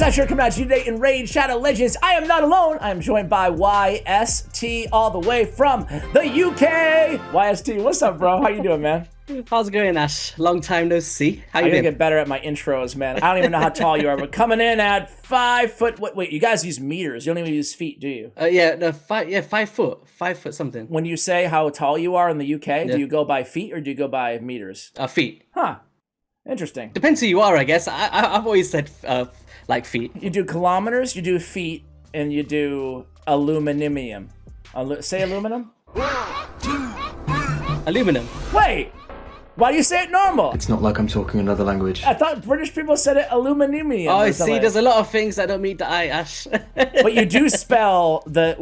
guys, I'm sure coming at you today in Raid Shadow Legends. I am not alone. I am joined by YST all the way from the UK. YST, what's up, bro? How you doing, man? How's it going, Ash? Long time no see. How you I'm been? gonna get better at my intros, man. I don't even know how tall you are, but coming in at 5 foot. Wait, you guys use meters. You don't even use feet, do you? Yeah, no, 5 foot. 5 foot something. When you say how tall you are in the UK, do you go by feet or do you go by meters? Feet. Huh. Interesting. Depends who you are, I guess. I've always said like feet. You do kilometers, you do feet, and you do aluminum. Say aluminum? Aluminum. Wait! Why do you say it normal? It's not like I'm talking another language. I thought British people said it aluminum. Oh, see, there's a lot of things that don't meet the eye, Ash. But you do spell the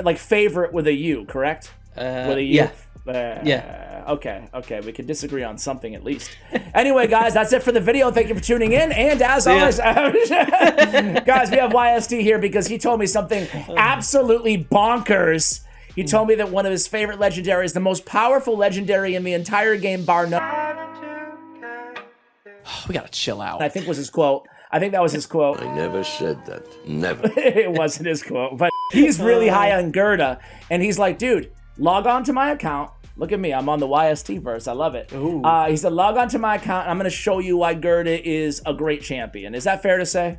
like favorite with a U, correct? With a U. Yeah. Yeah. Okay. We can disagree on something at least. Anyway, guys, that's it for the video. Thank you for tuning in. And as always, guys, we have YST here because he told me something absolutely bonkers. He told me that one of his favorite legendaries, the most powerful legendary in the entire game, bar none. We gotta chill out. I think was his quote. I think that was his quote. I never said that. Never. It wasn't his quote, but he's really high on Guurda, and he's like, dude, log on to my account. Look at me, I'm on the YST verse. I love it. He said, log on to my account, and I'm going to show you why Guurda is a great champion. Is that fair to say?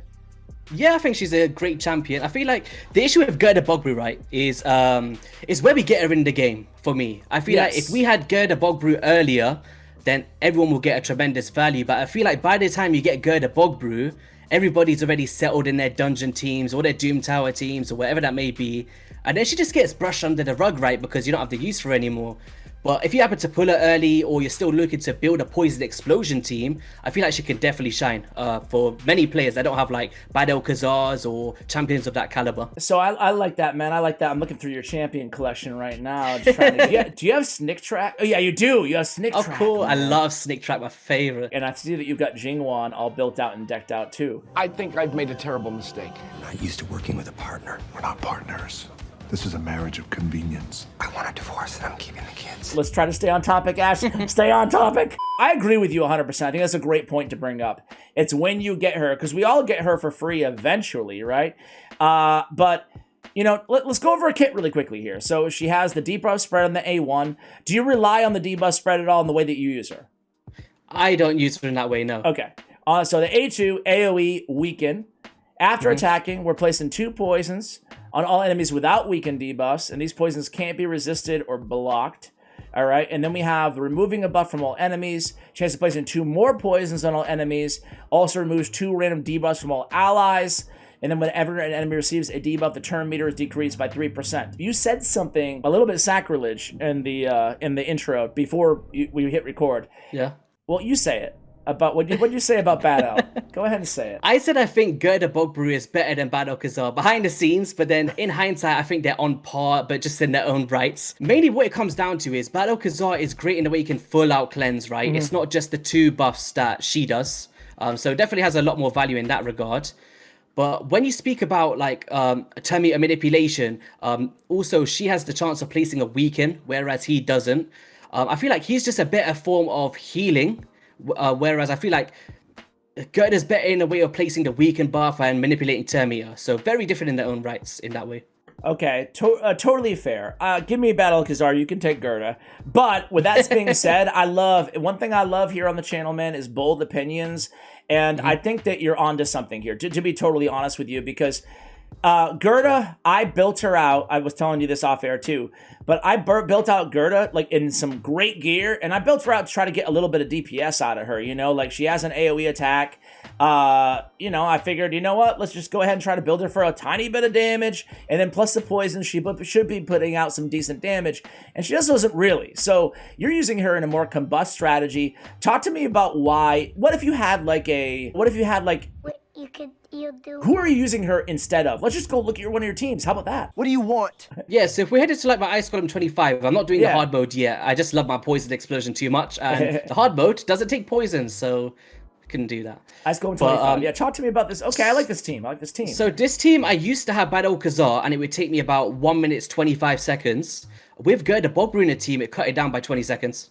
Yeah, I think she's a great champion. I feel like the issue with Guurda Bogbrew, right, is where we get her in the game, for me. I feel like if we had Guurda Bogbrew earlier, then everyone will get a tremendous value. But I feel like by the time you get Guurda Bogbrew, everybody's already settled in their dungeon teams or their Doom Tower teams or whatever that may be. And then she just gets brushed under the rug, right, because you don't have the use for her anymore. But if you happen to pull her early or you're still looking to build a Poison Explosion team, I feel like she can definitely shine for many players that don't have like Bad-El-Kazars or champions of that caliber. So I like that, man. I like that. I'm looking through your champion collection right now. Just trying to, do you have Snick Track? Oh, yeah, you do. You have Snick Track. Oh, cool. Man. I love Snick Track, my favorite. And I see that you've got Jingwan all built out and decked out, too. I think I've made a terrible mistake. I'm not used to working with a partner. We're not partners. This is a marriage of convenience. I want a divorce and I'm keeping the kids. Let's try to stay on topic, Ash. Stay on topic. I agree with you 100%. I think that's a great point to bring up. It's when you get her, because we all get her for free eventually, right? But, you know, let's go over a kit really quickly here. So she has the debuff spread on the A1. Do you rely on the debuff spread at all in the way that you use her? I don't use her in that way, no. Okay. So the A2, AoE, weaken. After attacking, we're placing 2 poisons on all enemies without weakened debuffs, and these poisons can't be resisted or blocked. All right, and then we have removing a buff from all enemies, chance of placing 2 more poisons on all enemies, also removes 2 random debuffs from all allies, and then whenever an enemy receives a debuff, the turn meter is decreased by 3%. You said something a little bit sacrilege in the intro before we hit record. Yeah. Well, you say it. About what did you say about Bad-El? Go ahead and say it. I said I think Guurda Bogbrew is better than Bad-El-Kazar behind the scenes, but then in hindsight, I think they're on par, but just in their own rights. Mainly what it comes down to is Bad-El-Kazar is great in the way you can full out cleanse, right? It's not just the 2 buffs that she does. So it definitely has a lot more value in that regard. But when you speak about like turn meter manipulation, also she has the chance of placing a weaken, whereas he doesn't. I feel like he's just a better form of healing. Whereas I feel like Guurda's better in a way of placing the weaken buff and manipulating turn meter. So very different in their own rights in that way. Okay, totally fair. Give me Bad-El-Kazar, you can take Guurda. But with that being said, one thing I love here on the channel, man, is bold opinions. And I think that you're onto something here, to be totally honest with you, because Guurda, I built her out. I was telling you this off air too, but I built out Guurda like in some great gear, and I built her out to try to get a little bit of DPS out of her. You know, like she has an AoE attack. You know, I figured, you know what? Let's just go ahead and try to build her for a tiny bit of damage, and then plus the poison, she should be putting out some decent damage, and she just wasn't really. So you're using her in a more combust strategy. Talk to me about why. What if you had like who are you using her instead of? Let's just go look at one of your teams. How about that? What do you want? Yeah, so if we're headed to like my Ice Golem 25, I'm not doing the hard mode yet. I just love my Poison Explosion too much, and the hard mode doesn't take poison, so I couldn't do that. Ice Golem 25. Yeah, talk to me about this. Okay, I like this team. So this team, I used to have Bad-El-Kazar, and it would take me about 1 minute 25 seconds. With Guurda Bogbrew in the team, it cut it down by 20 seconds.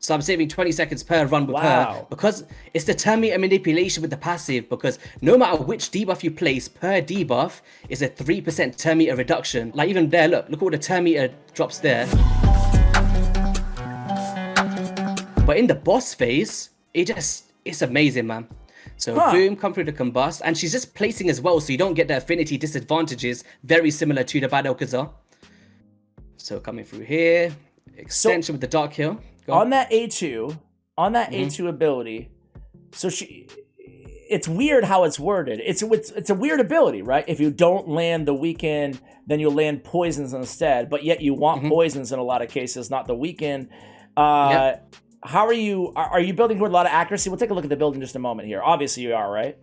So I'm saving 20 seconds per run with Wow. her because it's the turn meter manipulation with the passive, because no matter which debuff you place, per debuff is a 3% turn meter reduction. Like even there, look what the turn meter drops there. But in the boss phase, it's amazing, man. So boom, come through the combust, and she's just placing as well, so you don't get the affinity disadvantages, very similar to the Bad-El-Kazar. So coming through here, extension with the Dark Hill. On that A2 A2 ability, so it's weird how it's worded. It's a weird ability, right? If you don't land the weaken, then you'll land poisons instead, but yet you want poisons in a lot of cases, not the weaken. Yep. How are you building toward a lot of accuracy? We'll take a look at the build in just a moment here. Obviously you are, right?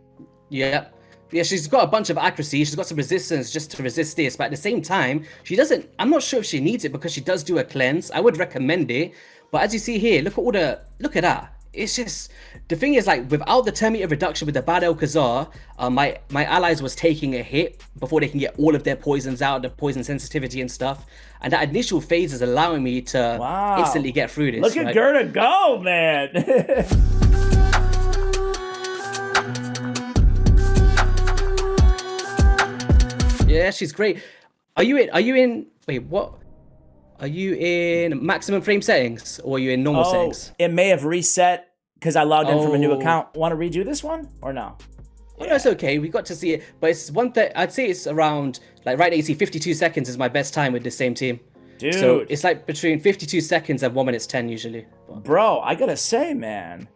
Yeah. Yeah, she's got a bunch of accuracy. She's got some resistance just to resist this, but at the same time, she doesn't. I'm not sure if she needs it because she does do a cleanse. I would recommend it, but as you see here, look at that. It's just, the thing is, like, without the turn meter reduction with the Bad-El-Kazar, my allies was taking a hit before they can get all of their poisons out, the poison sensitivity and stuff. And that initial phase is allowing me to instantly get through this. Look at Guurda go, man. Yeah, she's great. Are you in, wait, what? Are you in maximum frame settings or are you in normal settings? It may have reset because I logged in from a new account. Want to redo this one or no? Oh, no, it's okay. We got to see it, but it's one that I'd say it's around, like right now you see 52 seconds is my best time with the same team. Dude. So it's like between 52 seconds and 1 minute 10 usually. Bro, I gotta say, man,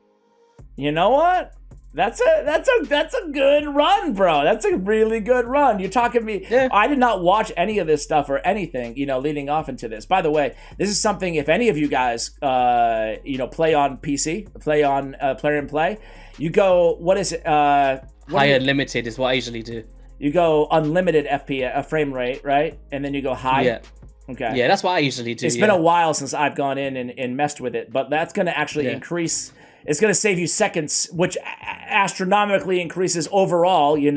you know what? That's a good run, bro. That's a really good run. You're talking me. Yeah. I did not watch any of this stuff or anything, leading off into this. By the way, this is something, if any of you guys, play on PC, play on Player and Play, you go, what is it? Higher limited is what I usually do. You go unlimited FPS, frame rate, right? And then you go high. Yeah. Okay. Yeah, that's what I usually do. It's been a while since I've gone in and messed with it, but that's going to actually increase. It's going to save you seconds, which astronomically increases overall, the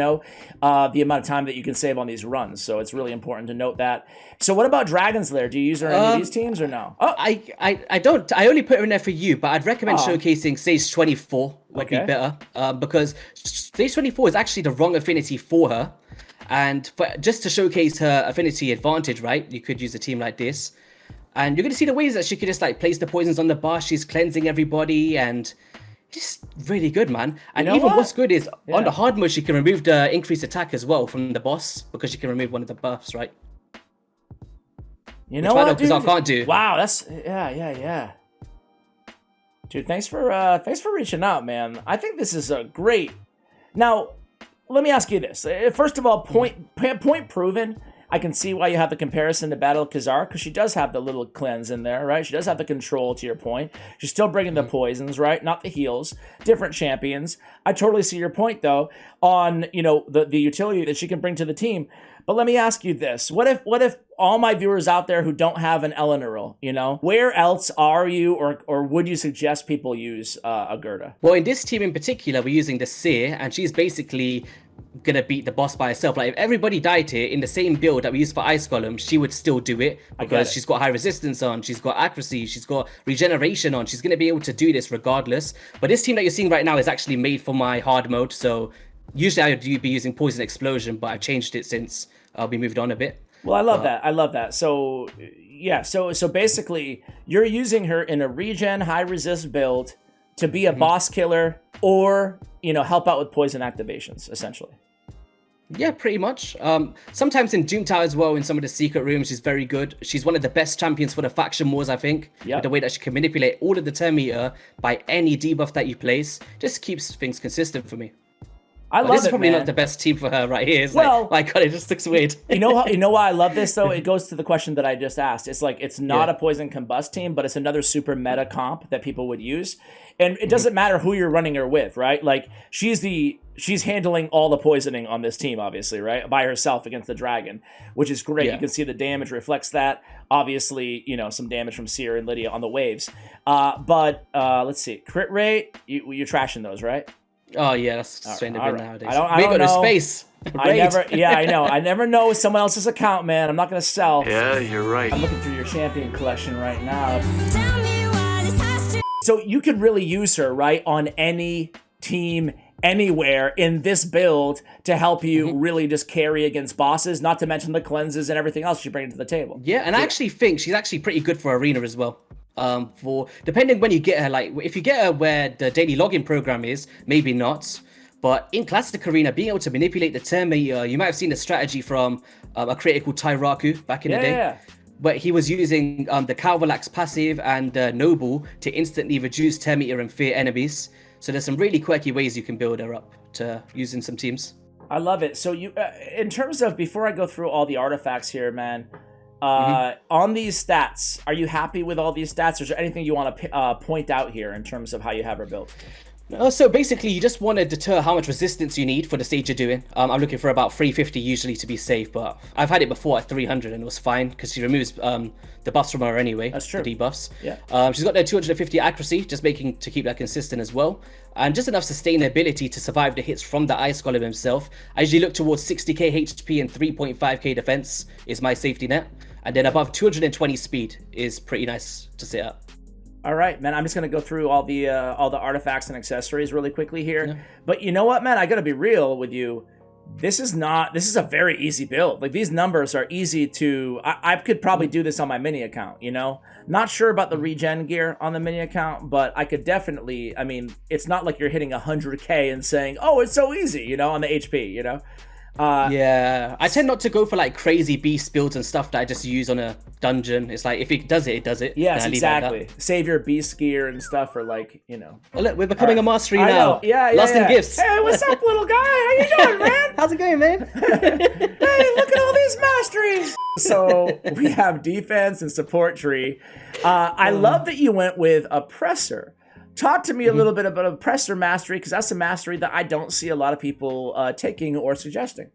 amount of time that you can save on these runs. So it's really important to note that. So what about Dragon's Lair? Do you use her in any of these teams or no? Oh. I don't. I only put her in there for you, but I'd recommend showcasing Stage 24 would be better because Stage 24 is actually the wrong affinity for her. And just to showcase her affinity advantage, right, you could use a team like this. And you're going to see the ways that she could just like place the poisons on the boss. She's cleansing everybody and just really good, man. And what's good is on the hard mode, she can remove the increased attack as well from the boss because she can remove one of the buffs, right? You know what, dude? I can't do. Wow, that's yeah. Dude, thanks for reaching out, man. I think this is a great. Now, let me ask you this. First of all, point proven. I can see why you have the comparison to Bad-El-Kazar because she does have the little cleanse in there, right? She does have the control, to your point. She's still bringing the poisons, right? Not the heals. Different champions. I totally see your point, though, on, the utility that she can bring to the team. But let me ask you this. What if all my viewers out there who don't have an Eleanor, where else are you or would you suggest people use a Guurda? Well, in this team in particular, we're using the Seer, and she's basically gonna beat the boss by herself. Like if everybody died here in the same build that we use for Ice Golem, she would still do it because she's got high resistance on, she's got accuracy, she's got regeneration on, she's gonna be able to do this regardless. But this team that you're seeing right now is actually made for my hard mode, so usually I would be using Poison Explosion, but I've changed it since we moved on a bit. Well, I love that. So yeah, so basically you're using her in a regen high resist build to be a boss killer or help out with poison activations, essentially. Yeah, pretty much. Sometimes in Doom Tower as well, in some of the secret rooms, she's very good. She's one of the best champions for the faction wars, I think. With the way that she can manipulate all of the turn meter by any debuff that you place, just keeps things consistent for me. I love it, This is probably man. not the best team for her right here. It's well, like, my God, it just looks weird. You know why I love this, though? It goes to the question that I just asked. It's like, it's not a Poison Combust team, but it's another super meta comp that people would use. And it doesn't matter who you're running her with, right? Like, she's handling all the poisoning on this team, obviously, right? By herself against the dragon, which is great. You can see the damage reflects that. Obviously, some damage from Seer and Lydia on the waves. But let's see. Crit rate, you're trashing those, right? Oh, yeah, that's straight up nowadays. I we don't got no know. space. I know. I never know someone else's account, man. I'm not going to sell. Yeah, you're right. I'm looking through your champion collection right now. So you could really use her, right, on any team, anywhere in this build to help you really just carry against bosses, not to mention the cleanses and everything else you bring to the table. Yeah, and I actually think she's actually pretty good for arena as well. For depending when you get her, like if you get her where the daily login program is, maybe not. But in classic arena, being able to manipulate the turn meter, you might have seen the strategy from a creator called Tyraku back in the day. Yeah. But he was using the Calvalax passive and Noble to instantly reduce turn meter and fear enemies. So there's some really quirky ways you can build her up to use in some teams. I love it. So you, in terms of, before I go through all the artifacts here, man, on these stats, are you happy with all these stats? Or is there anything you want to point out here in terms of how you have her built? So basically, you just want to deter how much resistance you need for the stage you're doing. I'm looking for about 350 usually to be safe, but I've had it before at 300 and it was fine because she removes the buffs from her anyway. That's true. The debuffs. Yeah. She's got the 250 accuracy, just making to keep that consistent as well, and just enough sustainability to survive the hits from the Ice Golem himself. I usually look towards 60k HP and 3.5k defense is my safety net, and then above 220 speed is pretty nice to set up. All right, man, I'm just going to go through all the artifacts and accessories really quickly here. Yeah. But you know what, man? I got to be real with you. This is a very easy build. Like, these numbers are easy to... I could probably do this on my mini account, you know? Not sure about the regen gear on the mini account, but I could definitely... I mean, it's not like you're hitting 100k and saying, oh, it's so easy, you know, on the HP, you know? Yeah, I tend not to go for like crazy beast builds and stuff that I just use on a dungeon. It's like if it does it, it does it. Yes, exactly. Save your beast gear and stuff for, like, you know. Oh, look, we're becoming a mastery now. Yeah, Lost in gifts. Hey, what's up, little guy? How you doing, man? How's it going, man? Hey, look at all these masteries. So we have defense and support tree. I love that you went with oppressor. Talk to me a little bit about oppressor mastery, because that's a mastery that I don't see a lot of people taking or suggesting.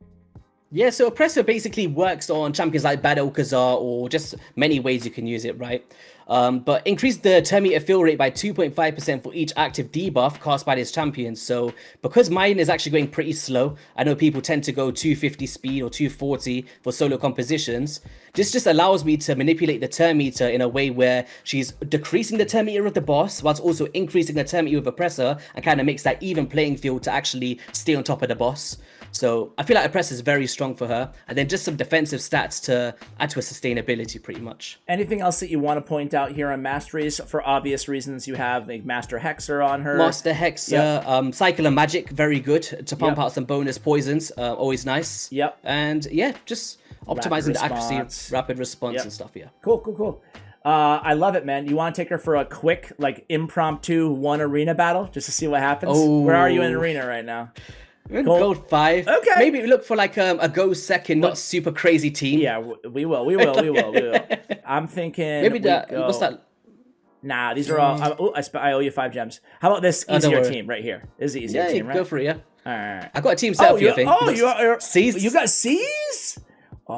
Yeah, so oppressor basically works on champions like Bad-El-Kazar, or just many ways you can use it, right? But increase the turn meter fill rate by 2.5% for each active debuff cast by this champion. So because mine is actually going pretty slow, I know people tend to go 250 speed or 240 for solo compositions. This just allows me to manipulate the turn meter in a way where she's decreasing the turn meter of the boss whilst also increasing the turn meter with oppressor, and kind of makes that even playing field to actually stay on top of the boss. So I feel like oppressor is very strong for her, and then just some defensive stats to add to her sustainability pretty much. Anything else that you want to point out here on masteries? For obvious reasons, you have the Master Hexer on her. Master Hexer, Cycle of Magic, very good to pump out some bonus poisons, always nice. Yep. And yeah, just optimizing the accuracy, rapid response and stuff, yeah. Cool. I love it, man. You want to take her for a quick, like, impromptu one arena battle just to see what happens? Oh. Where are you in arena right now? Gold 5. Okay. Maybe look for like a go second, not super crazy team. Yeah, we will. I'm thinking. Maybe that. What's that? Nah, these are all. I owe you 5 gems. How about this easier team right here? This is the easier team, right? Go for it. Yeah. All right. I got a team set up for you, I think. Oh, you C's. You got C's?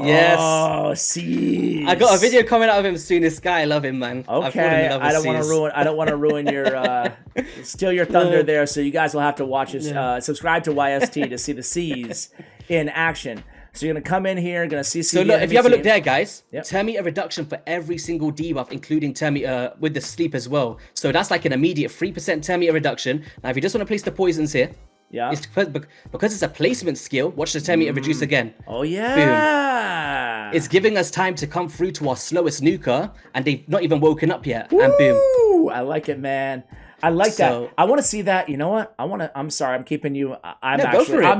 Yes. Oh, C's. I got a video coming out of him soon. This guy, I love him, man. Okay. I don't want to ruin your steal your thunder there. So you guys will have to watch us. Subscribe to YST to see the C's in action. So you're gonna come in here, gonna see. So look, if you have a look there, guys, turn meter reduction for every single debuff, including turn meter with the sleep as well. So that's like an immediate 3% turn meter reduction. Now, if you just want to place the poisons here. Yeah. It's because it's a placement skill. Watch the turn meter reduce again. Oh yeah. Boom. It's giving us time to come through to our slowest nuker, and they've not even woken up yet. Woo! And boom. I like it, man. I like that. I want to see that. You know what? I'm sorry. I'm keeping you. I'm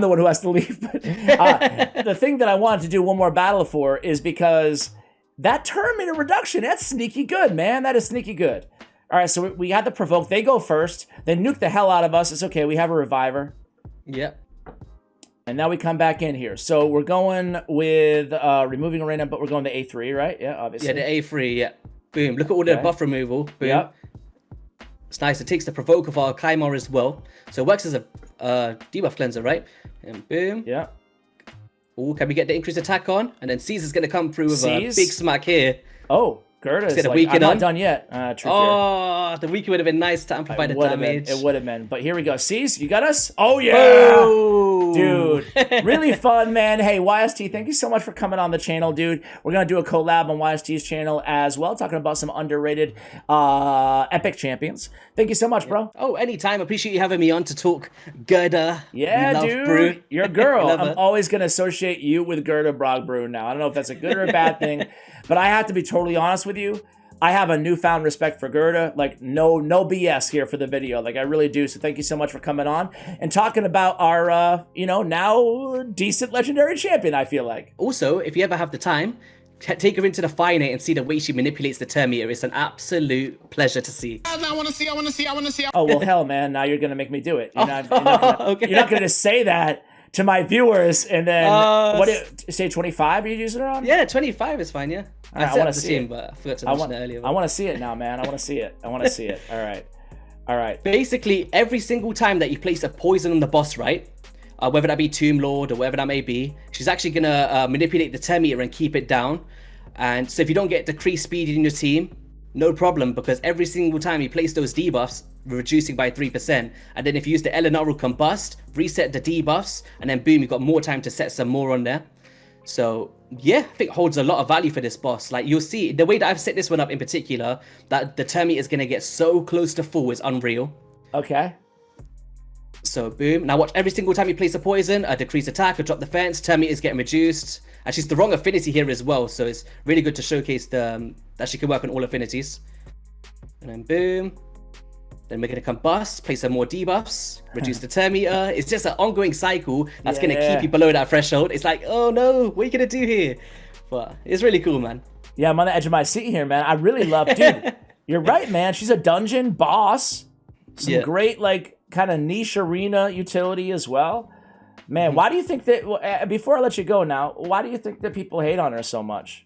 the one who has to leave. But the thing that I wanted to do one more battle for is because that turn meter reduction, that's sneaky good, man. That is sneaky good. All right, so we had the provoke. They go first. They nuke the hell out of us. It's okay. We have a reviver. Yep. And now we come back in here. So we're going with removing arena, but we're going to A3, right? Yeah, obviously. Yeah, the A3, yeah. Boom. Look at all the buff removal. Boom. Yep. It's nice. It takes the provoke of our Claymore as well. So it works as a debuff cleanser, right? And boom. Yeah. Oh, can we get the increased attack on? And then Caesar's going to come through with a big smack here. Oh, Guurda's like, I'm not done yet. The weaken would have been nice to amplify the damage. It would have been. But here we go. Caesar, you got us? Oh, yeah. Oh. Dude, really fun, man. Hey, YST, thank you so much for coming on the channel, dude. We're going to do a collab on YST's channel as well, talking about some underrated epic champions. Thank you so much, bro. Oh, anytime. Appreciate you having me on to talk Guurda. Yeah, dude. Brew. You're a girl. I'm always going to associate you with Guurda Bogbrew now. I don't know if that's a good or a bad thing, but I have to be totally honest with you. I have a newfound respect for Guurda. Like, no BS here for the video. Like, I really do. So thank you so much for coming on and talking about our, you know, now decent legendary champion, I feel like. Also, if you ever have the time, take her into the Fire and see the way she manipulates the turn meter. It's an absolute pleasure to see. I want to see. Oh, well, hell, man. Now you're going to make me do it. You're not going to say that to my viewers and then, what do you say, 25 you're using her on? Yeah, 25 is fine, yeah. I want to see it. But I forgot to mention it earlier. I want to see it now, man. I want to see it. All right. Basically, every single time that you place a poison on the boss, right? Whether that be Tomb Lord or whatever that may be, she's actually going to manipulate the turn meter and keep it down. And so if you don't get decreased speed in your team, no problem, because every single time you place those debuffs, reducing by 3%. And then if you use the Elemental Combust, reset the debuffs, and then boom, you've got more time to set some more on there. So yeah, I think it holds a lot of value for this boss. Like, you'll see, the way that I've set this one up in particular, that the turn meter is going to get so close to full is unreal. Okay. So boom. Now watch, every single time you place a poison, a decrease attack or drop defense, turn meter is getting reduced. And she's the wrong affinity here as well, so it's really good to showcase that she can work on all affinities. And then boom. Then we're going to combust, place some more debuffs, reduce the turn meter. It's just an ongoing cycle that's going to keep you below that threshold. It's like, oh no, what are you going to do here? But it's really cool, man. Yeah, I'm on the edge of my seat here, man. I really love, dude. You're right, man. She's a dungeon boss. Some great, like, kind of niche arena utility as well. Man, why do you think that, before I let you go now, why do you think that people hate on her so much?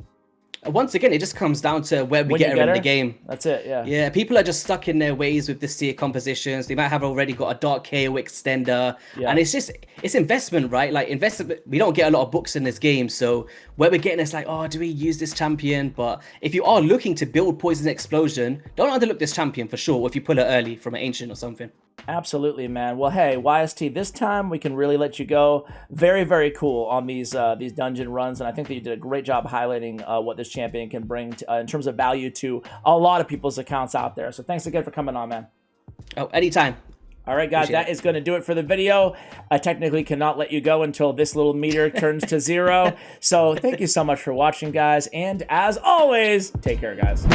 Once again, it just comes down to where we get her in the game. That's it, yeah. Yeah, people are just stuck in their ways with the seer compositions. They might have already got a Dark KO extender. Yeah. And it's investment, right? Like, investment, we don't get a lot of books in this game. So where we're getting, it's like, oh, do we use this champion? But if you are looking to build Poison Explosion, don't underlook this champion for sure, if you pull it early from an Ancient or something. Absolutely, man. Well, hey, YST, this time we can really let you go. Very, very cool on these dungeon runs, and I think that you did a great job highlighting what this champion can bring to, in terms of value to a lot of people's accounts out there. So thanks again for coming on, man. Oh, anytime. All right, guys, that is going to do it for the video. I technically cannot let you go until this little meter turns to 0. So thank you so much for watching, guys, and as always, take care, guys.